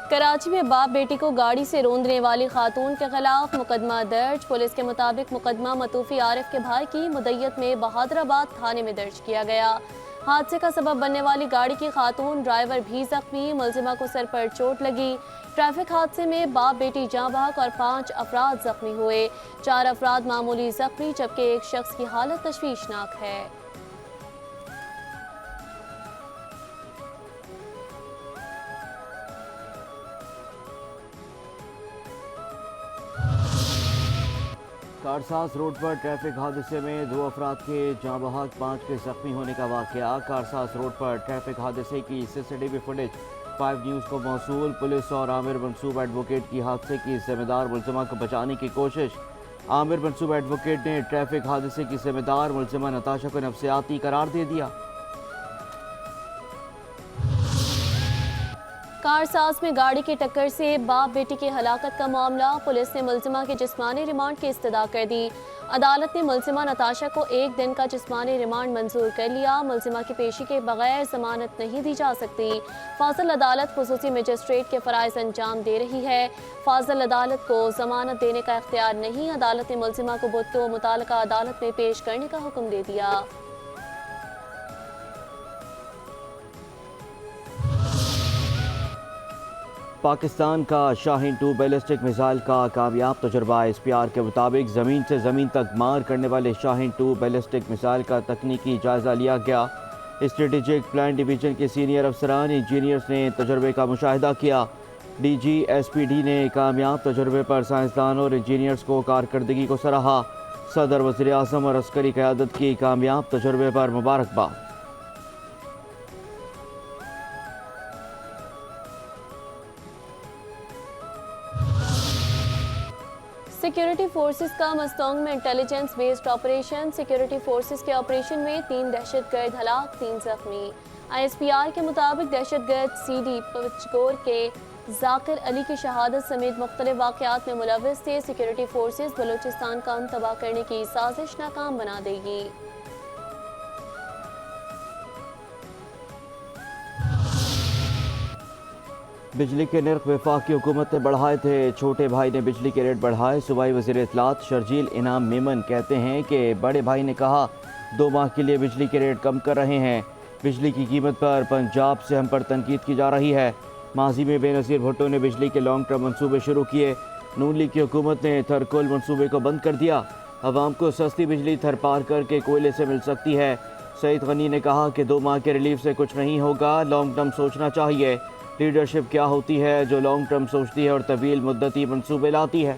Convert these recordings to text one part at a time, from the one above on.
کراچی میں باپ بیٹی کو گاڑی سے روندنے والی خاتون کے خلاف مقدمہ درج۔ پولیس کے مطابق مقدمہ متوفی عارف کے بھائی کی مدیت میں بہادر آباد تھانے میں درج کیا گیا۔ حادثے کا سبب بننے والی گاڑی کی خاتون ڈرائیور بھی زخمی، ملزمہ کو سر پر چوٹ لگی۔ ٹریفک حادثے میں باپ بیٹی جاں بحق اور 5 افراد زخمی ہوئے۔ 4 افراد معمولی زخمی جبکہ ایک شخص کی حالت تشویشناک ہے۔ کارساز روڈ پر ٹریفک حادثے میں 2 افراد کے جاں بحق 5 کے زخمی ہونے کا واقعہ۔ کارساز روڈ پر ٹریفک حادثے کی CCTV فوٹیج 5 نیوز کو موصول۔ پولیس اور عامر منصوب ایڈوکیٹ کی حادثے کی ذمہ دار ملزمہ کو بچانے کی کوشش۔ عامر منصوب ایڈوکیٹ نے ٹریفک حادثے کی ذمہ دار ملزمہ نتاشا کو نفسیاتی قرار دے دیا۔ کارساز میں گاڑی کی ٹکر سے باپ بیٹی کی ہلاکت کا معاملہ، پولیس نے ملزمہ کے جسمانی ریمانڈ کی استدعا کر دی۔ عدالت نے ملزمہ نتاشا کو 1 دن کا جسمانی ریمانڈ منظور کر لیا۔ ملزمہ کی پیشی کے بغیر ضمانت نہیں دی جا سکتی۔ فاضل عدالت خصوصی مجسٹریٹ کے فرائض انجام دے رہی ہے۔ فاضل عدالت کو ضمانت دینے کا اختیار نہیں۔ عدالت نے ملزمہ کو بدھ کو متعلقہ عدالت میں پیش کرنے کا حکم دے دیا۔ پاکستان کا شاہین 2 بیلسٹک میزائل کا کامیاب تجربہ۔ SPR کے مطابق زمین سے زمین تک مار کرنے والے شاہین 2 بیلسٹک میزائل کا تکنیکی جائزہ لیا گیا۔ اسٹریٹجک پلان ڈویژن کے سینئر افسران انجینئرز نے تجربے کا مشاہدہ کیا۔ DG SPD نے کامیاب تجربے پر سائنسدانوں اور انجینئرز کو کارکردگی کو سراہا۔ صدر، وزیر اعظم اور عسکری قیادت کی کامیاب تجربے پر مبارکباد۔ سیکیورٹی فورسز کا مستونگ میں intelligence based operation. Security forces کے آپریشن میں 3 دہشت گرد ہلاک، 3 زخمی۔ ISPR کے مطابق دہشت گرد CD پچگور کے ذاکر علی کی شہادت سمیت مختلف واقعات میں ملوث تھے۔ سیکیورٹی فورسز بلوچستان کا امن تباہ کرنے کی سازش ناکام بنا دے گی۔ بجلی کے نرخ وفاقی حکومت نے بڑھائے تھے، چھوٹے بھائی نے بجلی کے ریٹ بڑھائے۔ صوبائی وزیر اطلاعات شرجیل انعام میمن کہتے ہیں کہ بڑے بھائی نے کہا 2 ماہ کے لیے بجلی کے ریٹ کم کر رہے ہیں۔ بجلی کی قیمت پر پنجاب سے ہم پر تنقید کی جا رہی ہے۔ ماضی میں بے نظیر بھٹو نے بجلی کے لانگ ٹرم منصوبے شروع کیے، نون لیگ کی حکومت نے تھرکول منصوبے کو بند کر دیا۔ عوام کو سستی بجلی تھر پار کر کے کوئلے سے مل سکتی ہے۔ سعید غنی نے کہا کہ 2 ماہ کے ریلیف سے کچھ نہیں ہوگا، لانگ ٹرم سوچنا چاہیے۔ لیڈرشپ کیا ہوتی ہے؟ جو لانگ ٹرم سوچتی ہے اور طویل مدتی منصوبے لاتی ہے۔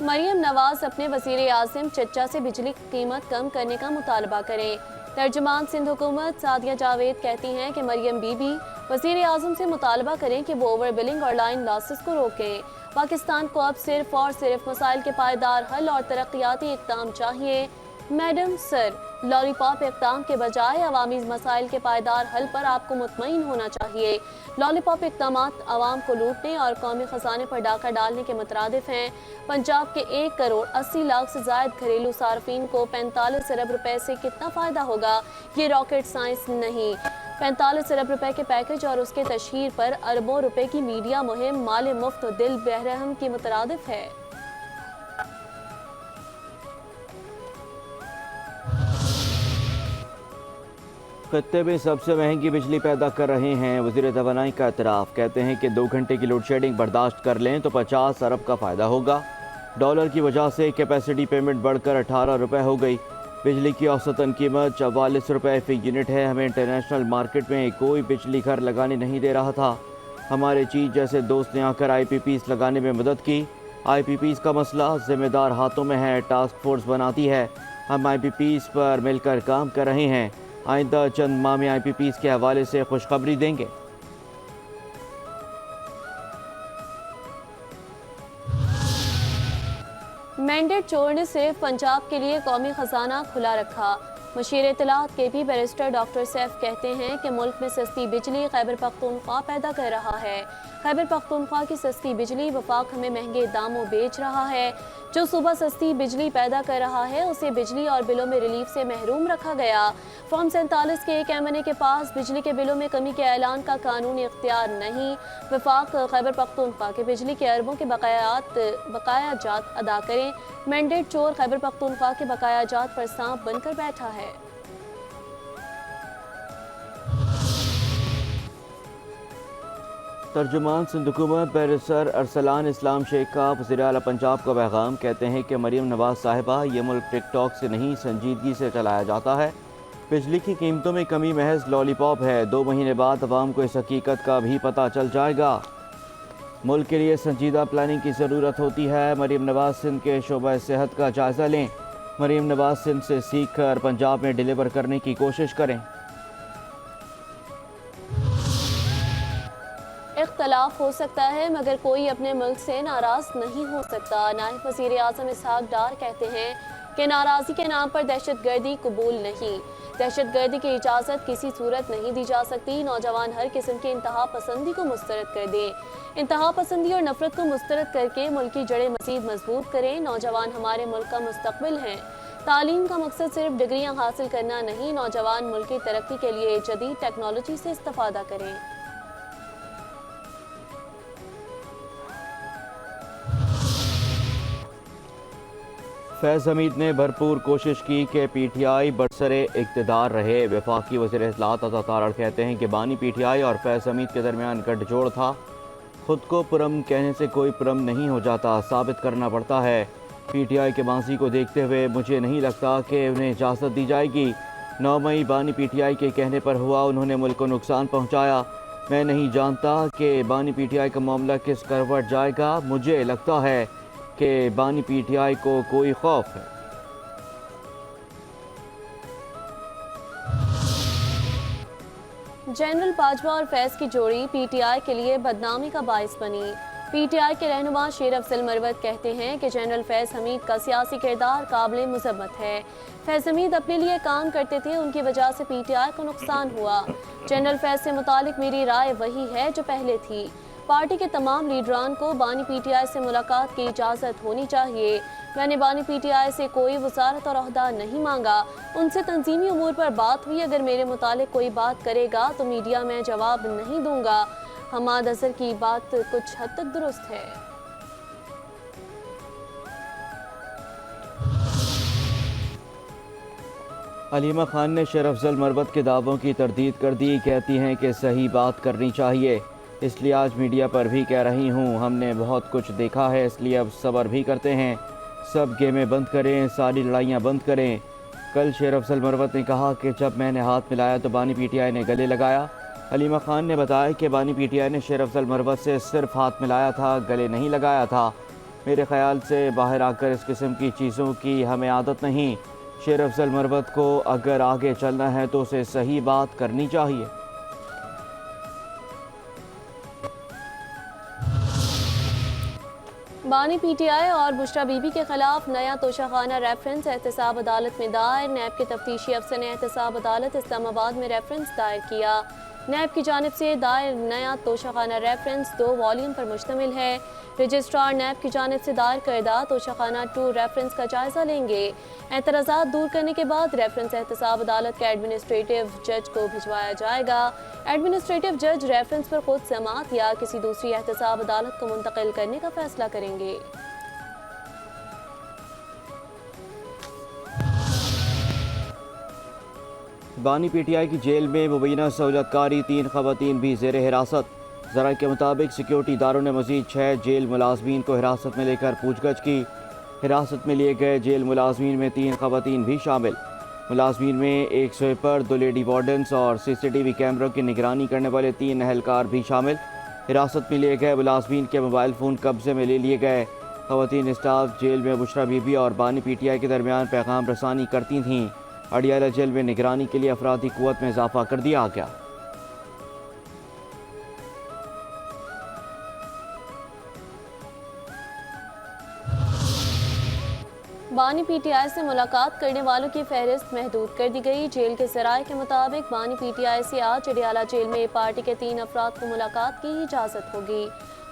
مریم نواز اپنے وزیر اعظم چچا سے بجلی کی قیمت کم کرنے کا مطالبہ کریں۔ ترجمان سندھ حکومت سعدیہ جاوید کہتی ہیں کہ مریم بی بی وزیر اعظم سے مطالبہ کریں کہ وہ اوور بلنگ اور لائن لاسز کو روکیں۔ پاکستان کو اب صرف اور صرف مسائل کے پائیدار حل اور ترقیاتی اقدام چاہیے۔ میڈم سر، لالی پاپ اقدام کے بجائے عوامی مسائل کے پائیدار حل پر آپ کو مطمئن ہونا چاہیے۔ لالی پاپ اقدامات عوام کو لوٹنے اور قومی خزانے پر ڈاکہ ڈالنے کے مترادف ہیں۔ پنجاب کے 1 کروڑ 80 لاکھ سے زائد گھریلو صارفین کو 45 ارب روپے سے کتنا فائدہ ہوگا؟ یہ راکٹ سائنس نہیں۔ 45 ارب روپے کے پیکج اور اس کے تشہیر پر اربوں روپے کی میڈیا مہم مال مفت دل بہرحم کی مترادف ہے۔ خطے میں سب سے مہنگی بجلی پیدا کر رہے ہیں، وزیر توانائی کا اعتراف۔ کہتے ہیں کہ 2 گھنٹے کی لوڈ شیڈنگ برداشت کر لیں تو 50 ارب کا فائدہ ہوگا۔ ڈالر کی وجہ سے کیپیسٹی پیمنٹ بڑھ کر 18 روپے ہو گئی۔ بجلی کی اوسطاً قیمت 44 روپے فی یونٹ ہے۔ ہمیں انٹرنیشنل مارکیٹ میں کوئی بجلی گھر لگانے نہیں دے رہا تھا۔ ہمارے چیز جیسے دوست نے آ کر IPPs لگانے میں مدد کی۔ IPPs کا مسئلہ ذمہ دار ہاتھوں میں ہے، ٹاسک فورس بناتی ہے۔ ہم IPPs پر مل کر کام کر رہے ہیں۔ آئندہ چند ماہ میں IPPs کے حوالے سے خوشخبری دیں گے۔ مینڈیٹ چور نے صرف پنجاب کے لیے قومی خزانہ کھلا رکھا۔ مشیر اطلاعات KP بیرسٹر ڈاکٹر سیف کہتے ہیں کہ ملک میں سستی بجلی خیبر پختونخوا پیدا کر رہا ہے۔ خیبر پختونخوا کی سستی بجلی وفاق ہمیں مہنگے داموں بیچ رہا ہے۔ जो सुबह सस्ती बिजली पैदा कर रहा है उसे बिजली और बिलों में रिलीफ से महरूम रखा गया। फॉर्म 47 के एक एमएनए के पास बिजली के बिलों में कमी के ऐलान का कानूनी इख्तियार नहीं। वफाक खैबर पख्तूनख्वा के बिजली के अरबों के बकाया जात अदा करें। मैंडेट चोर खैबर पख्तूनख्वा के बकाया जात पर सांप बनकर बैठा है। तर्जुमान सिंध हुकूमत बैरिस्टर अरसलान इस्लाम शेख का वज़ीर आला पंजाब का पैगाम। कहते हैं कि मरीम नवाज साहिबा ये मुल्क टिकटॉक से नहीं संजीदगी से चलाया जाता है। बिजली की कीमतों में कमी महज लॉलीपॉप है। 2 महीने बाद अवाम को इस हकीकत का भी पता चल जाएगा। मुल्क के लिए संजीदा प्लानिंग की ज़रूरत होती है। मरीम नवाज सिंध के शोबा सेहत का जायज़ा लें। मरीम नवाज सिंध से सीख कर पंजाब में डिलीवर करने की कोशिश करें। इख्तलाफ हो सकता है मगर कोई अपने मुल्क से नाराज नहीं हो सकता। नायब वज़ीर आज़म इसहाक डार कहते हैं कि नाराज़गी के नाम पर दहशतगर्दी कबूल नहीं। दहशतगर्दी की इजाज़त किसी सूरत नहीं दी जा सकती। नौजवान हर किस्म की इंतहा पसंदी को मुस्तरद कर दें। इंतहा पसंदी और नफरत को मुस्तरद करके मुल्क की जड़ें मज़ीद मजबूत करें। नौजवान हमारे मुल्क का मुस्तकबिल हैं। तालीम का मकसद सिर्फ डिग्रियाँ हासिल करना नहीं। नौजवान मुल्क की तरक्की के लिए जदीद टेक्नोलॉजी से इस्तेफादा करें। फैज़ हमीद ने भरपूर कोशिश की कि पीटीआई बरसरे इक़्तिदार रहे। वफाकी वज़ीर इत्तलात अता तारड़ कहते हैं कि बानी पीटीआई और फैज़ हमीद के दरमियान गठजोड़ था। खुद को पुरम कहने से कोई पुरम नहीं हो जाता, साबित करना पड़ता है। पीटीआई के माजी को देखते हुए मुझे नहीं लगता कि उन्हें इजाज़त दी जाएगी। 9 मई बानी पीटीआई के कहने पर हुआ, उन्होंने मुल्क को नुकसान पहुँचाया। मैं नहीं जानता कि बानी पीटीआई का मामला किस करवट जाएगा। मुझे लगता है कि बानी पीटीआई को कोई खौफ है। जनरल बाजवा और फैज़ की जोड़ी पीटीआई के लिए बदनामी का बाइस बनी। पीटीआई के रहनुमा शेर अफजल मरवत कहते हैं कि जनरल फैज़ हमीद का सियासी किरदार काबिल मुज़म्मत है। फैज़ हमीद अपने लिए काम करते थे, उनकी वजह से पीटीआई को नुकसान हुआ। जनरल फैज़ से मुतालिक मेरी राय वही है जो पहले थी। पार्टी के तमाम लीडरान को बानी पीटीआई से मुलाकात की इजाज़त होनी चाहिए। मैंने बानी पीटीआई से कोई वज़ारत और ओहदा नहीं मांगा, उनसे तंजीमी उमूर पर बात हुई। अगर मेरे मुतालिक कोई बात करेगा तो मीडिया में जवाब नहीं दूंगा। हमाद अज़हर की बात कुछ हद तक दुरुस्त है। हलीमा खान ने शेर अफजल मरवत के दावों की तरदीद कर दी। कहती हैं कि सही बात करनी चाहिए, इसलिए आज मीडिया पर भी कह रही हूँ। हमने बहुत कुछ देखा है, इसलिए अब सब्र भी करते हैं। सब गेमें बंद करें, सारी लड़ाइयाँ बंद करें। कल शेर अफजल मरवत ने कहा कि जब मैंने हाथ मिलाया तो बानी पीटीआई ने गले लगाया। हलीमा खान ने बताया कि बानी पीटीआई ने शेर अफजल मरवत से सिर्फ हाथ मिलाया था, गले नहीं लगाया था। मेरे ख्याल से बाहर आकर इस किस्म की चीज़ों की हमें आदत नहीं। शेर अफजल मरवत को अगर आगे चलना है तो उसे सही बात करनी चाहिए। बानी पीटीआई और बुशरा बीबी के खिलाफ नया तोशाखाना रेफरेंस एहतसाब अदालत में दायर। नैब के तफ्तीशी अफसर ने एहतसाब अदालत इस्लामाबाद में रेफरेंस दायर किया। नैब की जानिब से दायर नया तोशाखाना रेफरेंस 2 वॉल्यूम पर मुश्तमिल है। रजिस्ट्रार नैब की जानिब से दायर करदा तोशाखाना 2 रेफरेंस का जायजा लेंगे। एतराज़ात दूर करने के बाद रेफरेंस एहतसाब अदालत के एडमिनिस्ट्रेटिव जज को भिजवाया जाएगा। एडमिनिस्ट्रेटिव जज रेफरेंस पर खुद समाअत या किसी दूसरी एहतसाब अदालत को मुंतकिल करने का फैसला करेंगे। बानी पीटीआई की जेल में मुबीना सहूलतकारी 3 खवातीन भी ज़ेर हिरासत। ज़रा के मुताबिक सिक्योरिटी इदारों ने मज़ीद 6 जेल मुलाजमीन को हिरासत में लेकर पूछगछ की। हिरासत में लिए गए जेल मुलाजमीन में 3 खवातीन भी शामिल। मुलाजमीन में एक स्वीपर, 2 लेडी वार्डन्स और CCTV कैमरों की निगरानी करने वाले 3 अहलकार भी शामिल। हिरासत में लिए गए मुलाजमीन के मोबाइल फ़ोन कब्जे में ले लिए गए। खवातीन स्टाफ जेल में बुशरा बीबी और बानी पीटीआई के दरमियान पैगाम रसानी करती थीं। अडियाला जेल में निगरानी के लिए अफरादी कुव्वत में इजाफा कर दिया गया। बानी पीटीआई से मुलाकात करने वालों की फहरिस्त महदूद कर दी गई। जेल के ज़राए के मुताबिक बानी पीटीआई से आज अडियाला जेल में पार्टी के 3 अफराद को मुलाकात की इजाज़त होगी।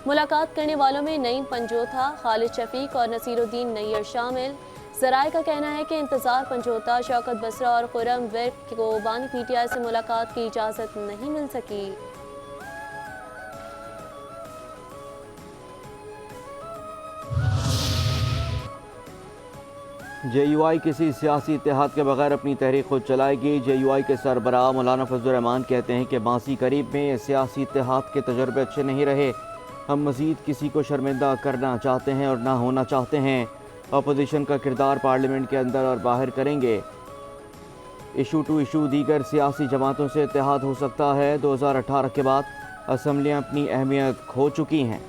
मुलाकात करने वालों में नईम पंजोथा, खालिद शफीक और नसीर उद्दीन नैयर शामिल। ज़राए का कहना है कि इंतज़ार पंजोथा, शौकत बसरा और खुरम विर्क को बानी पीटीआई से मुलाकात की इजाज़त नहीं मिल सकी। JUI किसी सियासी इत्तेहाद के बगैर अपनी तहरीक खुद चलाएगी। JUI के सरबराह मौलाना फजल रहमान कहते हैं कि मासी करीब में सियासी इत्तेहाद के तजर्बे अच्छे नहीं रहे। हम मज़ीद किसी को शर्मिंदा करना चाहते हैं और ना होना चाहते हैं। अपोजिशन का किरदार पार्लियामेंट के अंदर और बाहर करेंगे। इशू टू इशू दीगर सियासी जमातों से इत्तेहाद हो सकता है। 2018 के बाद असम्बलियाँ अपनी अहमियत खो चुकी हैं।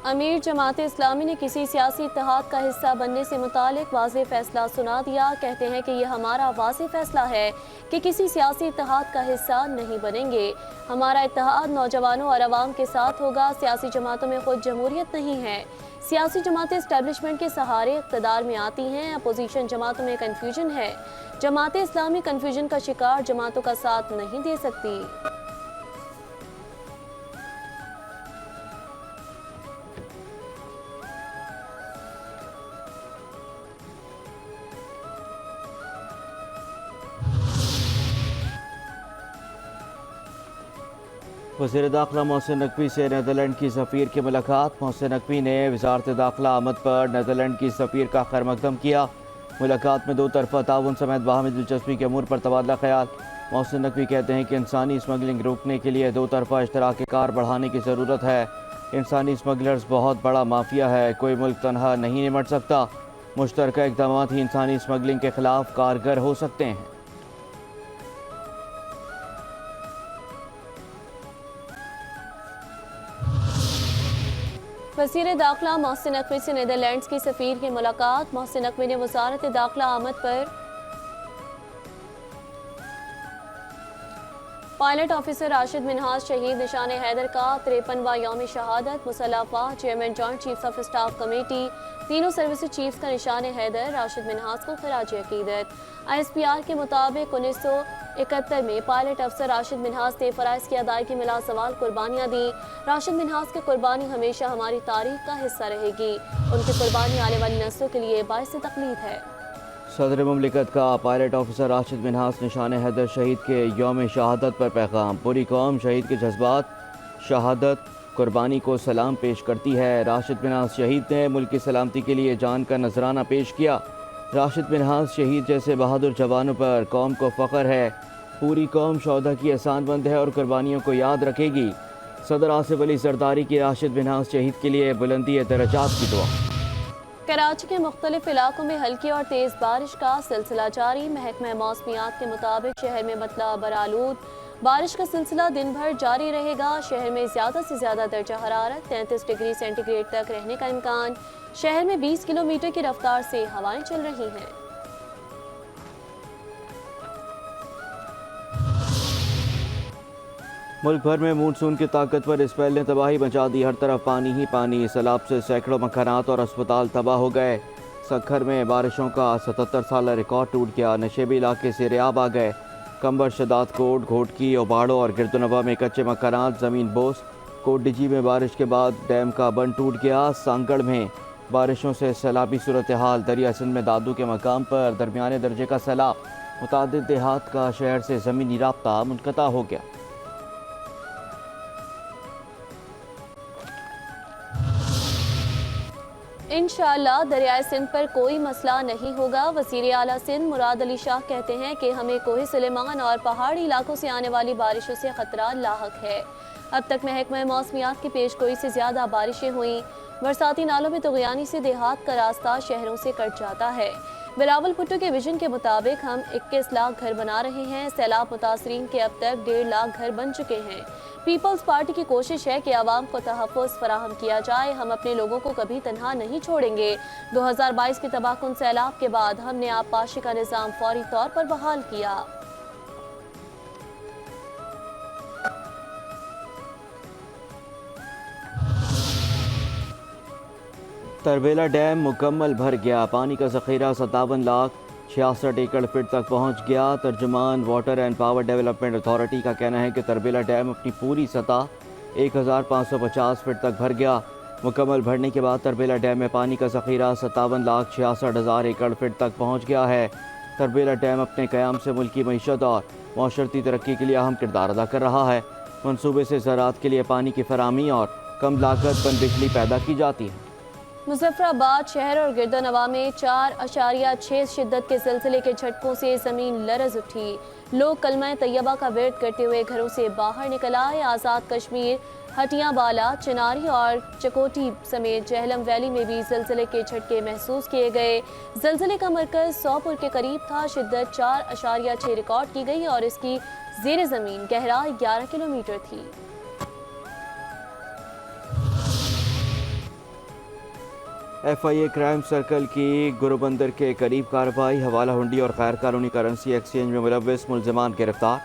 अमीर जमात इस्लामी ने किसी सियासी इत्तेहाद का हिस्सा बनने से मुतालिक वाज़ेह फैसला सुना दिया। कहते हैं कि यह हमारा वाज़ेह फैसला है कि किसी सियासी इत्तेहाद का हिस्सा नहीं बनेंगे। हमारा इत्तेहाद नौजवानों और अवाम के साथ होगा। सियासी जमातों में खुद जमहूरियत नहीं है। सियासी जमातें इस्टेब्लिशमेंट के सहारे इक़्तिदार में आती हैं। अपोजिशन जमातों में कन्फ्यूजन है। जमात इस्लामी कन्फ्यूजन का शिकार जमातों का साथ नहीं दे सकती। वज़ीर दाखिला मोहसिन नकवी से नीदरलैंड की सफ़ीर की मुलाकात। मोहसिन नकवी ने वज़ारत दाखिला आमद पर नीदरलैंड की सफ़ीर का खैर मकदम किया। मुलाकात में दो तरफ़ा ताउन समेत बाहमी दिलचस्पी के अमूर पर तबादला ख्याल। मोहसिन नकवी कहते हैं कि इंसानी स्मगलिंग रोकने के लिए दो तरफ़ा इश्तराक कार बढ़ाने की ज़रूरत है। इंसानी स्मगलर्स बहुत बड़ा माफिया है, कोई मुल्क तनहा नहीं निमट सकता। मुश्तरका इक़दामात ही इंसानी स्मगलिंग के ख़िलाफ़ कारगर हो सकते हैं। वज़ीर दाखिला मोहसिन नकवी से नीदरलैंड्स की सफ़ीर की मुलाकात। मोहसिन नकवी ने वज़ारत दाखिला आमद पर पायलट ऑफिसर राशिद मिन्हाज शहीद निशान हैदर का 53वां यौम शहादत। मुसल्लह अफ़वाह chairman joint chiefs of staff committee, तीनों सर्विस चीफ्स का निशान हैदर राशिद मिन्हाज को खराज अकीदत। ISPR के मुताबिक 1971 में पायलट अफसर राशिद मिन्हाज ने फ़राइज़ की अदायगी में लासवाल कुर्बानियाँ दी। राशिद मिन्हाज की कुर्बानी हमेशा हमारी तारीख का हिस्सा रहेगी। उनकी कुर्बानी आने वाली नस्लों के लिए बाइस तकलीफ है। सदर मुमलिकत का पायलट ऑफिसर राशिद मिन्हाज निशान हैदर शहीद के यौम शहादत पर पैगाम। पूरी कौम शहीद के जज्बात, शहादत, कुर्बानी को सलाम पेश करती है। राशिद मिन्हाज शहीद ने मुल्क की सलामती के लिए जान का नजराना पेश किया। राशिद मिन्हाज शहीद जैसे बहादुर जवानों पर कौम को फ़ख्र है। पूरी कौम शौहदा की एहसानमंद है और कुर्बानियों को याद रखेगी। सदर आसिफ अली जरदारी की राशिद मिन्हाज शहीद के लिए बुलंदी दरजात की दुआ। कराची के मुख्तलिफ इलाकों में हल्की और तेज़ बारिश का सिलसिला जारी। महकमा मौसमियात के मुताबिक शहर में मतला बरालूद बारिश का सिलसिला दिन भर जारी रहेगा। शहर में ज़्यादा से ज़्यादा दर्जा हरारत 33 डिग्री सेंटीग्रेड तक रहने का इम्कान। शहर में 20 किलोमीटर की रफ्तार से हवाएं चल रही हैं। मुल्क भर में मानसून की ताकतवर स्पेल ने तबाही मचा दी। हर तरफ पानी ही पानी। सैलाब से सैकड़ों मकानात और अस्पताल तबाह हो गए। सखर में बारिशों का 77 साल रिकॉर्ड टूट गया। नशेबी इलाके से रियाब आ गए। कंबर, शदाद कोट, घोटकी, ओबाड़ो और गिरदनवा में कच्चे मकानात ज़मीन बोस। कोटडीजी में बारिश के बाद डैम का बंद टूट गया। सांगड़ में बारिशों से सैलाबी सूरत हाल। दरिया सिंध में दादू के मकाम पर दरमियाने दर्जे का सैलाब। मुतादिद देहात का शहर से ज़मीनी राब्ता मुनक़ता हो गया। इंशाअल्लाह दरियाए सिंध पर कोई मसला नहीं होगा। वज़ीर आला सिंध मुराद अली शाह कहते हैं कि हमें कोहे सुलेमान और पहाड़ी इलाकों से आने वाली बारिशों से खतरा लाहक है। अब तक महकमा मौसमियात की पेशगोई से ज़्यादा बारिशें हुई। बरसाती नालों में तुग़यानी से देहात का रास्ता शहरों से कट जाता है। बिलावल भुट्टो के विजन के मुताबिक हम 21 लाख घर बना रहे हैं। सैलाब मुतासरीन के अब तक 1.5 लाख घर बन चुके हैं। पीपल्स पार्टी की कोशिश है कि आवाम को तहफ़्फ़ुज़ फराहम किया जाए। हम अपने लोगों को कभी तन्हा नहीं छोड़ेंगे। 2022 के तबाहकुन सैलाब के बाद हमने आबपाशी का निज़ाम फौरी तौर पर बहाल किया। तरबेला डैम मुकम्मल भर गया। पानी का ज़ख़ीरा 57 लाख 66 एकड़ फीट तक पहुंच गया। तर्जुमान water and power development authority का कहना है कि तरबेला डैम अपनी पूरी सतह 1550 फीट तक भर गया। मुकम्मल भरने के बाद तरबेला डैम में पानी का ज़ख़ीरा 57,66,000 एकड़ फीट तक पहुंच गया है। तरबेला डैम अपने क़याम से मुल्की मईशत और मौशरती तरक्की के लिए अहम किरदार अदा कर रहा है। मनसूबे से ज़राअत के लिए पानी की फराहमी और कम लागत पर बिजली पैदा की जाती है। मुज़फ़्फ़राबाद शहर और गिरदनवा में 4.6 शिद्दत के ज़लज़ले के झटकों से ज़मीन लरज़ उठी। लोग कलमा तैयबा का विर्द करते हुए घरों से बाहर निकल आए। आज़ाद कश्मीर, हटियां बाला, चिनारी और चकोटी समेत जहलम वैली में भी ज़लज़ले के झटके महसूस किए गए। ज़लज़ले का मरकज़ सौपुर के करीब था। शिद्दत 4.6 रिकॉर्ड की गई और इसकी ज़ेर ज़मीन गहराई 11 किलोमीटर थी। FIA क्राइम सर्कल की गुरुबंदर के करीब कार्रवाई। हवाला हुंडी और गैर कानूनी करेंसी एक्सचेंज में मुलव्वस मुलजमान गिरफ्तार।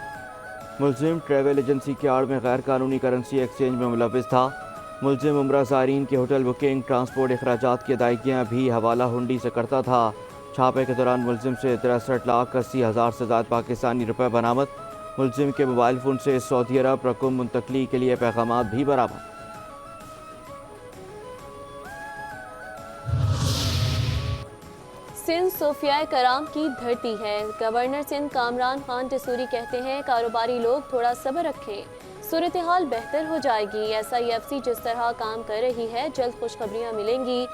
मुलजिम ट्रैवल एजेंसी के आड़ में गैर कानूनी करेंसी एक्सचेंज में मुलव्वस था। मुलजिम उम्रा ज़ायरीन की होटल बुकिंग, ट्रांसपोर्ट अखराजात की अदायगियाँ भी हवाला हुंडी से करता था। छापे के दौरान मुलजिम से 63,80,000 से ज़्यादा पाकिस्तानी रुपये बरामद। मुलजिम के मोबाइल फ़ोन से सऊदी अरब रकम मुंतकली के लिए पैगामात भी बरामद। सिंध सोफिया कराम की धरती है। गवर्नर सिंध कामरान खान टसूरी कहते हैं कारोबारी लोग थोड़ा सब्र रखें, सूरत हाल बेहतर हो जाएगी। SIFC जिस तरह काम कर रही है जल्द खुशखबरियाँ मिलेंगी।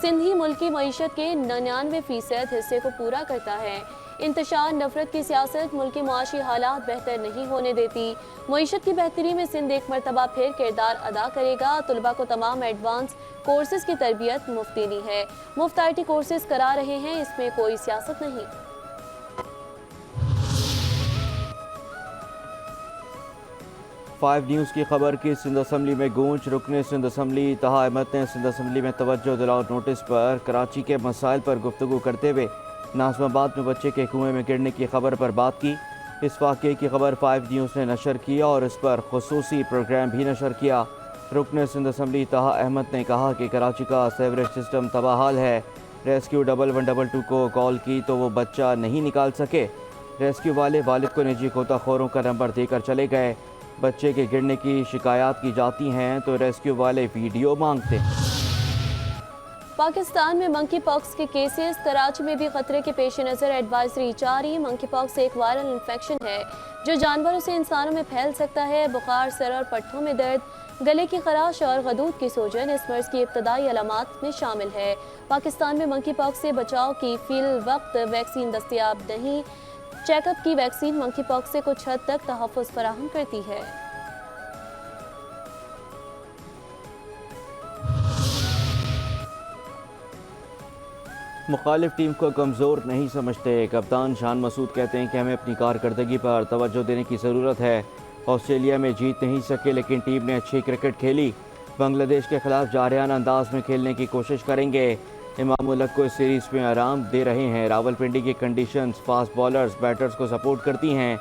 सिंध ही मुल्क की मईशत के 99% हिस्से को पूरा करता है। इंतशार नफरत की सियासत मुल्क के मुआशी हालात बेहतर नहीं होने देती। मईशत की बेहतरी में सिंध एक मरतबा फिर किरदार अदा करेगा। तुलबा को तमाम एडवांस कोर्सेज की तरबियत मुफ्त देनी है। मुफ्त IT कोर्सेज करा रहे हैं, इसमें कोई सियासत नहीं। फाइव न्यूज़ की खबर की सिंध असम्बली में गूंज। रुकने सिंध असम्बली तहा अहमद ने सिंध असम्बली में तवज्जो दिलाओ नोटिस पर कराची के मसाइल पर गुफ्तगू करते हुए नाज़िमाबाद में बच्चे के कुएं में गिरने की खबर पर बात की। इस वाक़े की खबर 5 न्यूज़ ने नशर किया और इस पर खुसूसी प्रोग्राम भी नशर किया। रुकने सिंध असम्बली तहा अहमद ने कहा कि कराची का सेवरेज सिस्टम तबाहाल है। रेस्क्यू 1112 को कॉल की तो वो बच्चा नहीं निकाल सके। रेस्क्यू वाले वालिद को निजी गोताखोरों का नंबर देकर चले गए। बच्चे के गिरने की शिकायत की जाती हैं तो रेस्क्यू वाले वीडियो मांगते हैं। पाकिस्तान में मंकी पॉक्स के केसेस। कराची में भी खतरे के पेश नज़र एडवाइजरी जारी। मंकी पॉक्स एक वायरल इन्फेक्शन है जो जानवरों से इंसानों में फैल सकता है। बुखार, सर और पट्टों में दर्द, गले की खराश और गदूद की सूजन इस मर्ज की इब्तदाई अलामात में शामिल है। पाकिस्तान में मंकी पॉक्स से बचाव की फिल वक्त वैक्सीन दस्तयाब नहीं। चेकअप की वैक्सीन मंकी पॉक्स से कुछ हद तक तहफ़्फ़ुज़ फराहम करती है। मुखालिफ टीम को कमज़ोर नहीं समझते। कप्तान शान मसूद कहते हैं कि हमें अपनी कारकर्दगी पर तवज्जो देने की ज़रूरत है। ऑस्ट्रेलिया में जीत नहीं सके लेकिन टीम ने अच्छी क्रिकेट खेली। बांग्लादेश के खिलाफ जारियाना अंदाज में खेलने की कोशिश करेंगे। इमाम उलग को इस सीरीज़ में आराम दे रहे हैं। रावलपिंडी की कंडीशंस फास्ट बॉलर्स बैटर्स को सपोर्ट करती हैं।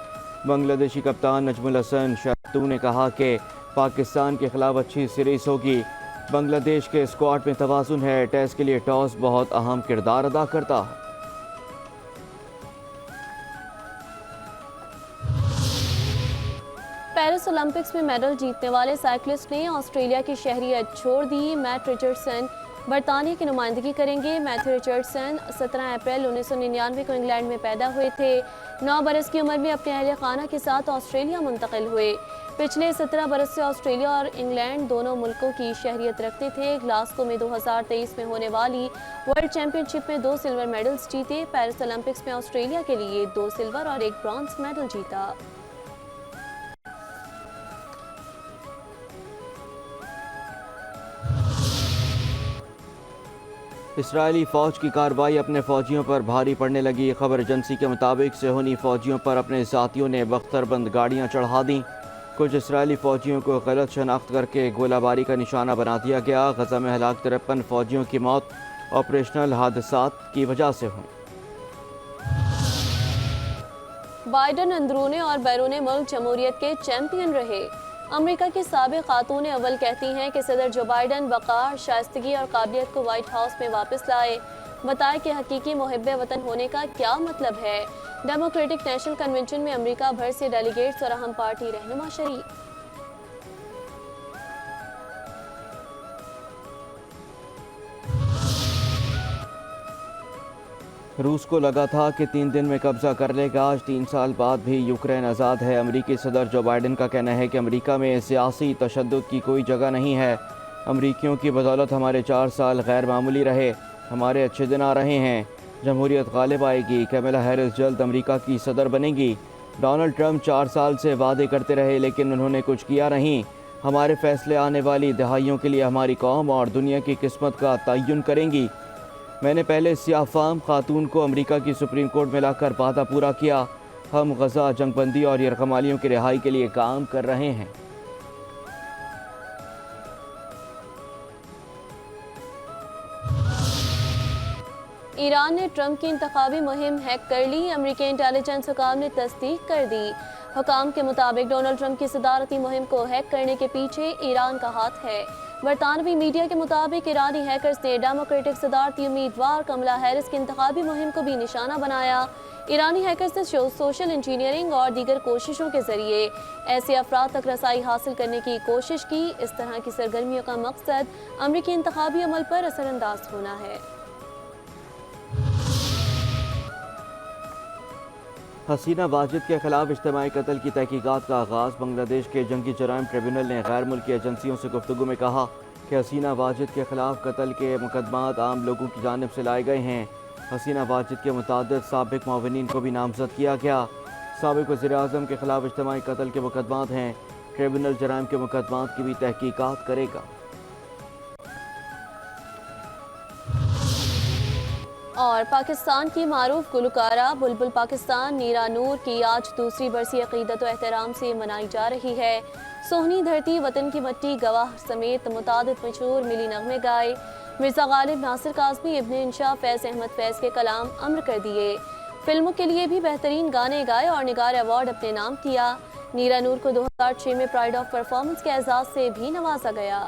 बांग्लादेशी कप्तान नजमुल हसन शातू ने कहा कि पाकिस्तान के खिलाफ अच्छी सीरीज़ होगी। बांग्लादेश के स्क्वाड में तवाज़ुन है। टेस्ट के लिए टॉस बहुत अहम किरदार अदा करता है। पेरिस ओलंपिक्स में मेडल जीतने वाले साइक्लिस्ट ने ऑस्ट्रेलिया की शहरियत छोड़ दी। मैट रिचर्डसन बरतानिया की नुमाइंदगी करेंगे। मैथ्यू रिचर्डसन 17 अप्रैल 1999 को इंग्लैंड में पैदा हुए थे। 9 बरस की उम्र में अपने अहले खाना के साथ ऑस्ट्रेलिया मुंतकिल हुए। पिछले 17 बरस से ऑस्ट्रेलिया और इंग्लैंड दोनों मुल्कों की शहरियत रखते थे। ग्लासगो में 2023 में होने वाली वर्ल्ड चैंपियनशिप में 2 सिल्वर मेडल्स जीते। पेरिस ओलंपिक्स में ऑस्ट्रेलिया के लिए 2 सिल्वर और 1 ब्रॉन्ज मेडल जीता। इसराइली फ़ौज की कार्रवाई अपने फ़ौजियों पर भारी पड़ने लगी। खबर एजेंसी के मुताबिक सेहूनी फ़ौजियों पर अपने साथियों ने बख्तरबंद गाड़ियाँ चढ़ा दी। कुछ इसराइली फ़ौजियों को गलत शनाख्त करके गोलाबारी का निशाना बना दिया गया। गज़ा में हलाक 53 फ़ौजियों की मौत ऑपरेशनल हादसात की वजह से हुई। बाइडन अंदरूने और बैरूने मुल्क जमहूरियत के चैंपियन रहे। अमेरिका की साबिक़ खातून अव्वल कहती हैं कि सदर जो बाइडन वक़ार, शाइस्तगी और काबिलियत को व्हाइट हाउस में वापस लाए। بتائے کہ حقیقی محب وطن ہونے کا کیا مطلب ہے۔ ڈیموکریٹک نیشنل کنونشن میں امریکہ بھر سے ڈیلیگیٹس اور اہم پارٹی رہنما شریک۔ روس کو لگا تھا کہ 3 دن میں قبضہ کر لے گا، آج 3 سال بعد بھی یوکرین آزاد ہے۔ امریکی صدر جو بائیڈن کا کہنا ہے کہ امریکہ میں سیاسی تشدد کی کوئی جگہ نہیں ہے۔ امریکیوں کی بدولت ہمارے 4 سال غیر معمولی رہے، ہمارے اچھے دن آ رہے ہیں، جمہوریت غالب آئے گی، کیملا ہیرس جلد امریکہ کی صدر بنے گی۔ ڈونلڈ ٹرمپ 4 سال سے وعدے کرتے رہے لیکن انہوں نے کچھ کیا نہیں۔ ہمارے فیصلے آنے والی دہائیوں کے لیے ہماری قوم اور دنیا کی قسمت کا تعین کریں گی۔ میں نے پہلے سیاہ فام خاتون کو امریکہ کی سپریم کورٹ میں لا کر وعدہ پورا کیا۔ ہم غزہ، جنگ بندی اور یرغمالیوں کی رہائی کے لیے کام کر رہے ہیں۔ ایران نے ٹرمپ کی انتخابی مہم ہیک کر لی، امریکی انٹیلیجنس حکام نے تصدیق کر دی۔ حکام کے مطابق ڈونلڈ ٹرمپ کی صدارتی مہم کو ہیک کرنے کے پیچھے ایران کا ہاتھ ہے۔ برطانوی میڈیا کے مطابق ایرانی ہیکرز نے ڈیموکریٹک صدارتی امیدوار کملا ہیرس کی انتخابی مہم کو بھی نشانہ بنایا۔ ایرانی ہیکرز نے سوشل انجینئرنگ اور دیگر کوششوں کے ذریعے ایسے افراد تک رسائی حاصل کرنے کی کوشش کی۔ اس طرح کی سرگرمیوں کا مقصد امریکی انتخابی عمل پر اثر انداز ہونا ہے۔ حسینہ واجد کے خلاف اجتماعی قتل کی تحقیقات کا آغاز، بنگلہ دیش کے جنگی جرائم ٹریبیونل نے غیر ملکی ایجنسیوں سے گفتگو میں کہا کہ حسینہ واجد کے خلاف قتل کے مقدمات عام لوگوں کی جانب سے لائے گئے ہیں۔ حسینہ واجد کے متعدد سابق معاونین کو بھی نامزد کیا گیا۔ سابق وزیر اعظم کے خلاف اجتماعی قتل کے مقدمات ہیں، ٹریبیونل جرائم کے مقدمات کی بھی تحقیقات کرے گا۔ اور پاکستان کی معروف گلوکارہ بلبل پاکستان نیرا نور کی آج دوسری برسی عقیدت و احترام سے منائی جا رہی ہے۔ سوہنی دھرتی، وطن کی مٹی، گواہ سمیت متعدد مشہور ملی نغمے گائے۔ مرزا غالب، ناصر کاظمی، ابن انشا، فیض احمد فیض کے کلام امر کر دیے۔ فلموں کے لیے بھی بہترین گانے گائے اور نگار ایوارڈ اپنے نام کیا۔ نیرا نور کو 2006 میں پرائڈ آف پرفارمنس کے اعزاز سے بھی نوازا گیا۔